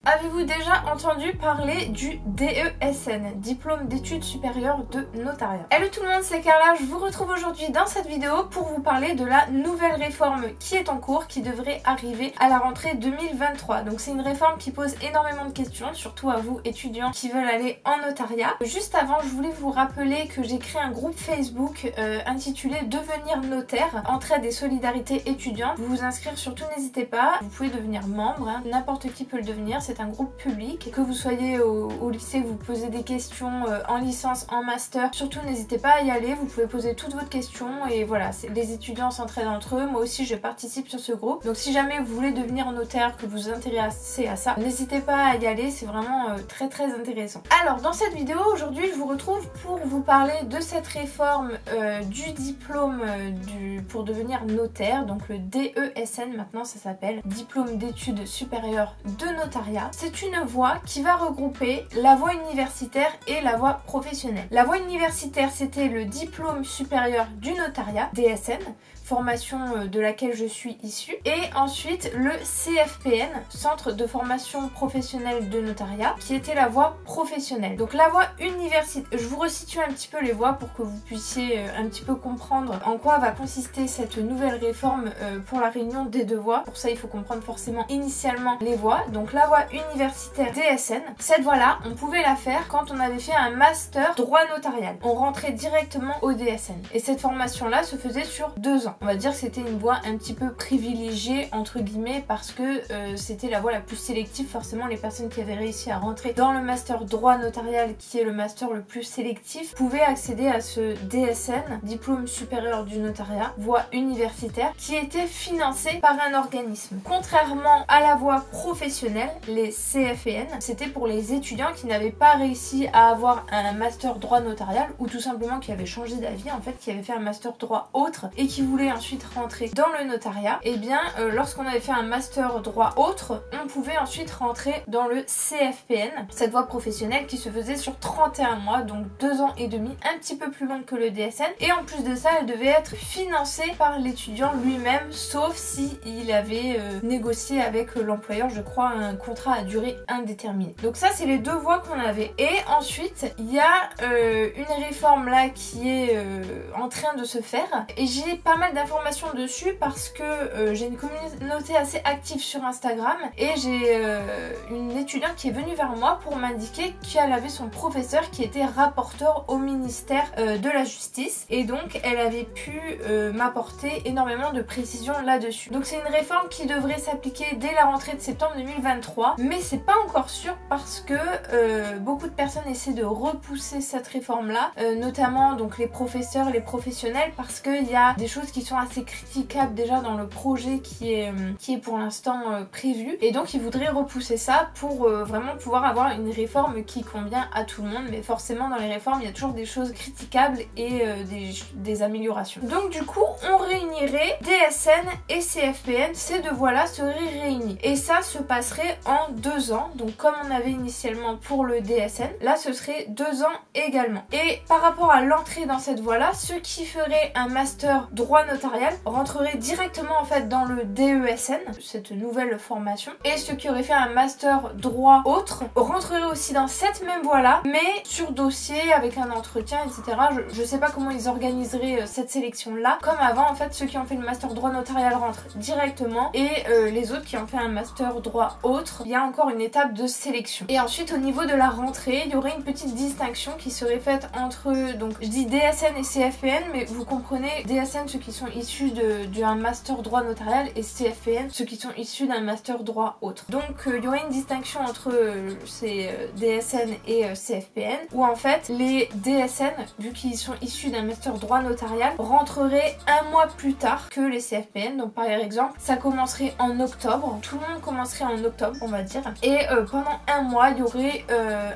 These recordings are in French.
Avez-vous déjà entendu parler du DESN, Diplôme d'études supérieures de notariat? Hello tout le monde, c'est Carla, je vous retrouve aujourd'hui dans cette vidéo pour vous parler de la nouvelle réforme qui est en cours, qui devrait arriver à la rentrée 2023. Donc c'est une réforme qui pose énormément de questions, surtout à vous étudiants qui veulent aller en notariat. Juste avant, je voulais vous rappeler que j'ai créé un groupe Facebook intitulé Devenir notaire, entraide et solidarité étudiante. Vous vous inscrire surtout n'hésitez pas, vous pouvez devenir membre, hein. N'importe qui peut le devenir, c'est un groupe public. Que vous soyez au lycée, que vous posez des questions en licence, en master, surtout n'hésitez pas à y aller, vous pouvez poser toutes vos questions et voilà, les étudiants s'entraident entre eux. Moi aussi je participe sur ce groupe, donc si jamais vous voulez devenir notaire, que vous vous intéressez à ça, n'hésitez pas à y aller, c'est vraiment très intéressant. Alors dans cette vidéo aujourd'hui je vous retrouve pour vous parler de cette réforme du diplôme pour devenir notaire, donc le DESN maintenant ça s'appelle, Diplôme d'études supérieures de notariat. C'est une voie qui va regrouper la voie universitaire et la voie professionnelle. La voie universitaire, c'était le diplôme supérieur du notariat, DSN, formation de laquelle je suis issue, et ensuite le CFPN, Centre de formation professionnelle de notariat, qui était la voie professionnelle. Donc la voie universitaire, je vous resitue un petit peu les voies pour que vous puissiez un petit peu comprendre en quoi va consister cette nouvelle réforme pour la réunion des deux voies. Pour ça il faut comprendre forcément initialement les voies. Donc la voie universitaire DSN, cette voie-là, on pouvait la faire quand on avait fait un master droit notarial. On rentrait directement au DSN. Et cette formation-là se faisait sur 2 ans. On va dire que c'était une voie un petit peu privilégiée entre guillemets parce que c'était la voie la plus sélective. Forcément les personnes qui avaient réussi à rentrer dans le master droit notarial, qui est le master le plus sélectif, pouvaient accéder à ce DSN, diplôme supérieur du notariat, voie universitaire, qui était financée par un organisme. Contrairement à la voie professionnelle, les CFPN, c'était pour les étudiants qui n'avaient pas réussi à avoir un master droit notarial ou tout simplement qui avaient changé d'avis en fait, qui avaient fait un master droit autre et qui voulaient ensuite rentrer dans le notariat. Et bien lorsqu'on avait fait un master droit autre, on pouvait ensuite rentrer dans le CFPN, cette voie professionnelle qui se faisait sur 31 mois, donc 2 ans et demi, un petit peu plus longue que le DSN. Et en plus de ça, elle devait être financée par l'étudiant lui-même, sauf si il avait négocié avec l'employeur, je crois, un contrat à durée indéterminée. Donc ça, c'est les deux voies qu'on avait. Et ensuite, il y a une réforme là qui est en train de se faire. Et j'ai pas mal d'informations dessus parce que j'ai une communauté assez active sur Instagram et j'ai une étudiante qui est venue vers moi pour m'indiquer qu'elle avait son professeur qui était rapporteur au ministère de la Justice et donc elle avait pu m'apporter énormément de précisions là-dessus. Donc c'est une réforme qui devrait s'appliquer dès la rentrée de septembre 2023, mais c'est pas encore sûr parce que beaucoup de personnes essaient de repousser cette réforme là, notamment donc les professeurs, les professionnels, parce qu'il y a des choses qui sont assez critiquables déjà dans le projet qui est pour l'instant prévu, et donc ils voudraient repousser ça pour vraiment pouvoir avoir une réforme qui convient à tout le monde. Mais forcément dans les réformes il y a toujours des choses critiquables et des améliorations. Donc du coup on réunirait DSN et CFPN, ces deux voies là seraient réunies et ça se passerait en 2 ans, donc comme on avait initialement pour le DSN, là ce serait 2 ans également. Et par rapport à l'entrée dans cette voie là, ceux qui feraient un master droit notarial rentreraient directement en fait dans le DESN, cette nouvelle formation, et ceux qui auraient fait un master droit autre rentreraient aussi dans cette même voie là, mais sur dossier avec un entretien etc. Je sais pas comment ils organiseraient cette sélection là. Comme avant en fait, ceux qui ont fait le master droit notarial rentrent directement et les autres qui ont fait un master droit autre, il y a encore une étape de sélection. Et ensuite au niveau de la rentrée, il y aurait une petite distinction qui serait faite entre, donc je dis DSN et CFPN, mais vous comprenez, DSN ceux qui sont issus d'un master droit notarial et CFPN ceux qui sont issus d'un master droit autre. Donc il y aurait une distinction entre ces DSN et CFPN, où en fait les DSN, vu qu'ils sont issus d'un master droit notarial, rentreraient 1 mois plus tard que les CFPN. Donc par exemple ça commencerait en octobre, tout le monde commencerait en octobre on va dire, et pendant 1 mois il y aurait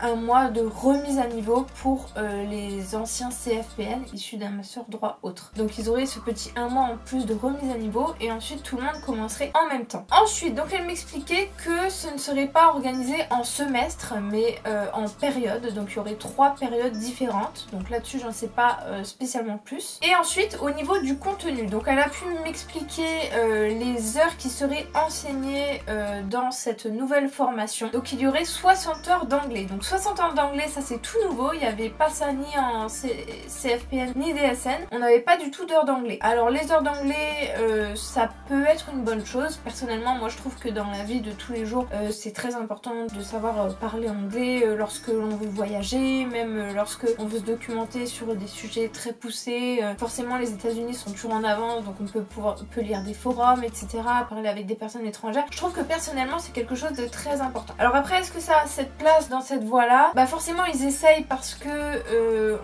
1 mois de remise à niveau pour les anciens CFPN issus d'un master droit autre. Donc ils auraient ce petit 1 mois en plus de remise à niveau et ensuite tout le monde commencerait en même temps. Ensuite donc elle m'expliquait que ce ne serait pas organisé en semestre mais en période, donc il y aurait 3 périodes différentes, donc là-dessus j'en sais pas spécialement plus. Et ensuite au niveau du contenu, donc elle a pu m'expliquer les heures qui seraient enseignées dans cette nouvelle nouvelle formation. Donc il y aurait 60 heures d'anglais. Donc 60 heures d'anglais, ça c'est tout nouveau. Il n'y avait pas ça ni en CFPN ni DSN. On n'avait pas du tout d'heures d'anglais. Alors les heures d'anglais, ça peut être une bonne chose. Personnellement, moi je trouve que dans la vie de tous les jours, c'est très important de savoir parler anglais lorsque l'on veut voyager, même lorsque on veut se documenter sur des sujets très poussés. Forcément les États-Unis sont toujours en avance, donc on peut lire des forums, etc., parler avec des personnes étrangères. Je trouve que personnellement c'est quelque chose de très important. Alors après, est-ce que ça a cette place dans cette voie-là? Bah forcément ils essayent parce que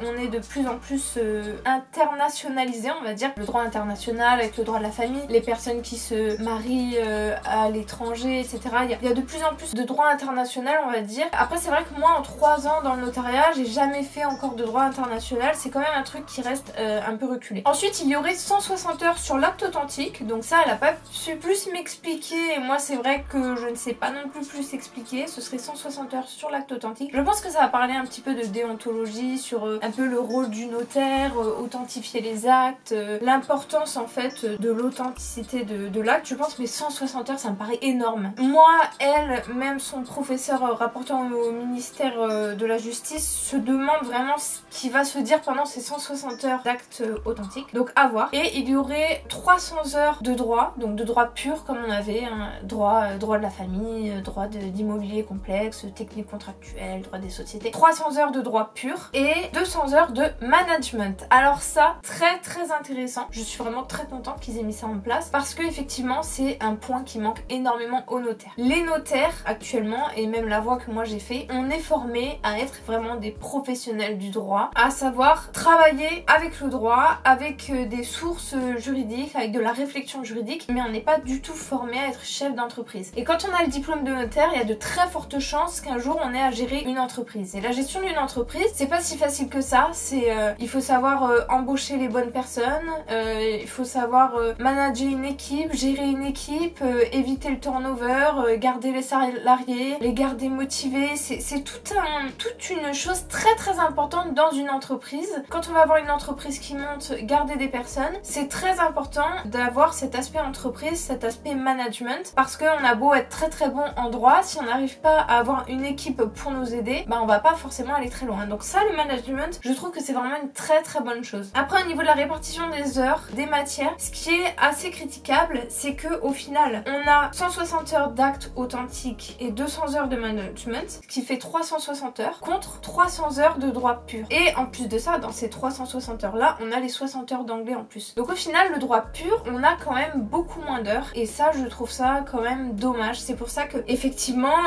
on est de plus en plus internationalisé, on va dire. Le droit international avec le droit de la famille, les personnes qui se marient à l'étranger, etc. Il y a de plus en plus de droit international, on va dire. Après c'est vrai que moi en 3 ans dans le notariat, j'ai jamais fait encore de droit international. C'est quand même un truc qui reste un peu reculé. Ensuite il y aurait 160 heures sur l'acte authentique. Donc ça elle a pas su plus m'expliquer. Et moi c'est vrai que je ne sais pas non plus expliquer. Ce serait 160 heures sur l'acte authentique. Je pense que ça va parler un petit peu de déontologie, sur un peu le rôle du notaire, authentifier les actes, l'importance en fait de l'authenticité de l'acte. Je pense mais 160 heures ça me paraît énorme. Moi, elle, même son professeur rapportant au ministère de la Justice se demande vraiment ce qui va se dire pendant ces 160 heures d'actes authentiques. Donc à voir. Et il y aurait 300 heures de droit, donc de droit pur comme on avait, hein, droit de la famille, droit d'immobilier complexe, technique contractuelle, droit des sociétés. 300 heures de droit pur et 200 heures de management. Alors ça, très intéressant. Je suis vraiment très contente qu'ils aient mis ça en place parce que effectivement c'est un point qui manque énormément aux notaires. Les notaires actuellement, et même la voie que moi j'ai fait, on est formé à être vraiment des professionnels du droit, à savoir travailler avec le droit, avec des sources juridiques, avec de la réflexion juridique, mais on n'est pas du tout formé à être chef d'entreprise. Et quand on a le diplôme de notaire, il y a de très fortes chances qu'un jour on ait à gérer une entreprise. Et la gestion d'une entreprise, c'est pas si facile que ça. C'est il faut savoir embaucher les bonnes personnes, il faut savoir manager une équipe, gérer une équipe, éviter le turnover, garder les salariés, les garder motivés. C'est toute une chose très importante dans une entreprise. Quand on va avoir une entreprise qui monte, garder des personnes, c'est très important d'avoir cet aspect entreprise, cet aspect management, parce qu'on a beau être très bon en droit, si on n'arrive pas à avoir une équipe pour nous aider, bah on va pas forcément aller très loin. Donc ça, le management, je trouve que c'est vraiment une très bonne chose. Après, au niveau de la répartition des heures, des matières, ce qui est assez critiquable, c'est que au final, on a 160 heures d'actes authentiques et 200 heures de management, ce qui fait 360 heures contre 300 heures de droit pur. Et en plus de ça, dans ces 360 heures là, on a les 60 heures d'anglais en plus. Donc au final, le droit pur, on a quand même beaucoup moins d'heures et ça, je trouve ça quand même dommage. C'est pour ça que effectivement,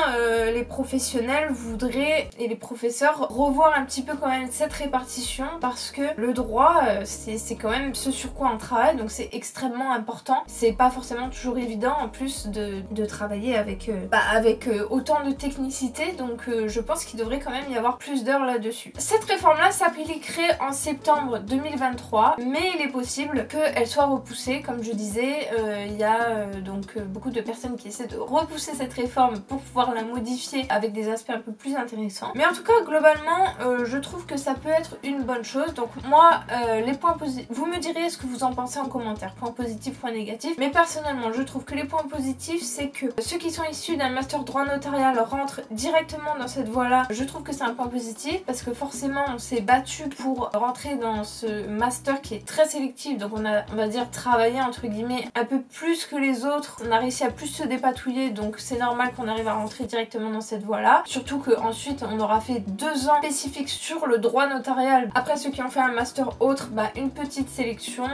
les professionnels voudraient et les professeurs revoir un petit peu quand même cette répartition, parce que le droit, c'est quand même ce sur quoi on travaille, donc c'est extrêmement important. C'est pas forcément toujours évident en plus de travailler avec autant de technicité, donc je pense qu'il devrait quand même y avoir plus d'heures là-dessus. Cette réforme-là s'appliquerait en septembre 2023, mais il est possible qu'elle soit repoussée. Comme je disais, il y a donc beaucoup de personnes qui essaient de repousser cette réforme pour pouvoir la modifier avec des aspects un peu plus intéressants. Mais en tout cas, globalement, je trouve que ça peut être une bonne chose. Donc moi, les points positifs, vous me direz ce que vous en pensez en commentaire, points positifs, points négatifs. Mais personnellement, je trouve que les points positifs, c'est que ceux qui sont issus d'un master droit notarial rentrent directement dans cette voie-là. Je trouve que c'est un point positif parce que forcément, on s'est battu pour rentrer dans ce master qui est très sélectif. Donc on va dire travailler entre guillemets un peu plus que les autres. On a réussi à plus se dépatouiller, donc c'est normal qu'on arrive à rentrer directement dans cette voie-là. Surtout qu'ensuite, on aura fait 2 ans spécifiques sur le droit notarial. Après, ceux qui ont fait un master autre, une petite sélection.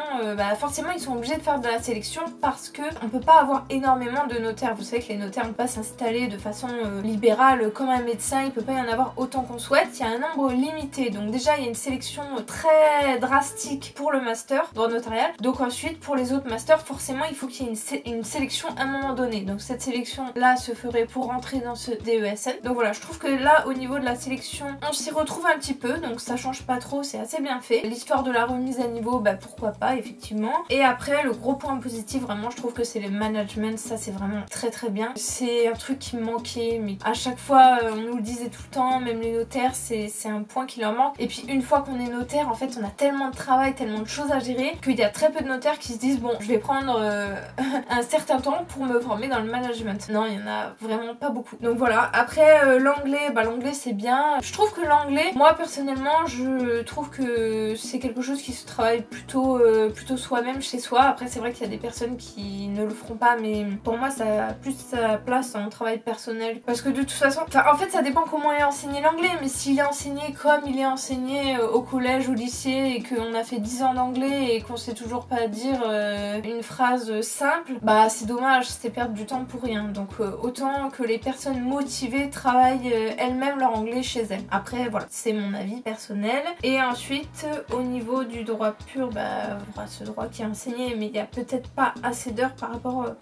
Forcément, ils sont obligés de faire de la sélection parce que on peut pas avoir énormément de notaires. Vous savez que les notaires ne peuvent pas s'installer de façon libérale comme un médecin. Il peut pas y en avoir autant qu'on souhaite. Il y a un nombre limité. Donc déjà, il y a une sélection très drastique pour le master droit notarial. Donc ensuite, pour les autres masters, forcément, il faut qu'il y ait une sélection à un moment donné. Donc cette sélection-là se ferait pour rentrer dans ce DESN. Donc voilà, je trouve que là, au niveau de la sélection, on s'y retrouve un petit peu. Donc ça change pas trop, c'est assez bien fait. L'histoire de la remise à niveau, pourquoi pas, effectivement. Et après, le gros point positif, vraiment, je trouve que c'est le management. Ça, c'est vraiment très bien. C'est un truc qui me manquait, mais à chaque fois, on nous le disait tout le temps, même les notaires, c'est un point qui leur manque. Et puis, une fois qu'on est notaire, en fait, on a tellement de travail, tellement de choses à gérer, qu'il y a très peu de notaires qui se disent, bon, je vais prendre un certain temps pour me former dans le management. Non, il y en a a vraiment pas beaucoup. Donc voilà, après l'anglais, bah l'anglais c'est bien. Je trouve que l'anglais, moi personnellement, je trouve que c'est quelque chose qui se travaille plutôt soi-même chez soi. Après c'est vrai qu'il y a des personnes qui ne le feront pas, mais pour moi ça a plus sa place en travail personnel. Parce que de toute façon, en fait ça dépend comment est enseigné l'anglais, mais s'il est enseigné comme il est enseigné au collège, au lycée, et qu'on a fait 10 ans d'anglais et qu'on sait toujours pas dire une phrase simple, bah c'est dommage, c'est perdre du temps pour rien. Donc autant que les personnes motivées travaillent elles-mêmes leur anglais chez elles. Après voilà, c'est mon avis personnel. Et ensuite au niveau du droit pur, bah voilà, ce droit qui est enseigné, mais il y a peut-être pas assez d'heures par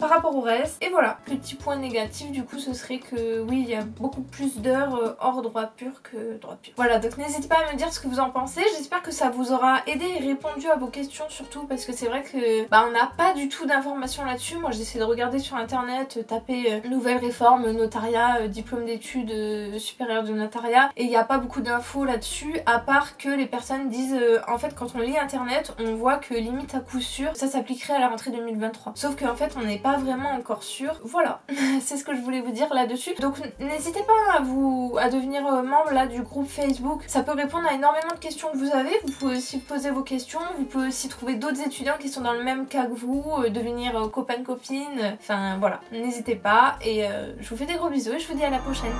rapport au reste. Et voilà, petit point négatif du coup ce serait que oui, il y a beaucoup plus d'heures hors droit pur que droit pur. Voilà, donc n'hésitez pas à me dire ce que vous en pensez. J'espère que ça vous aura aidé et répondu à vos questions, surtout parce que c'est vrai que bah on n'a pas du tout d'informations là-dessus. Moi j'essaie de regarder sur internet, taper nouvelle réforme, notariat, diplôme d'études supérieures de notariat, et il n'y a pas beaucoup d'infos là-dessus, à part que les personnes disent en fait quand on lit internet on voit que limite à coup sûr ça s'appliquerait à la rentrée 2023. Sauf qu'en fait on n'est pas vraiment encore sûr. Voilà, c'est ce que je voulais vous dire là-dessus. Donc n'hésitez pas à devenir membre là du groupe Facebook. Ça peut répondre à énormément de questions que vous avez. Vous pouvez aussi poser vos questions. Vous pouvez aussi trouver d'autres étudiants qui sont dans le même cas que vous, devenir copain-copine. Enfin voilà, n'hésitez pas. Et je vous fais des gros bisous et je vous dis à la prochaine.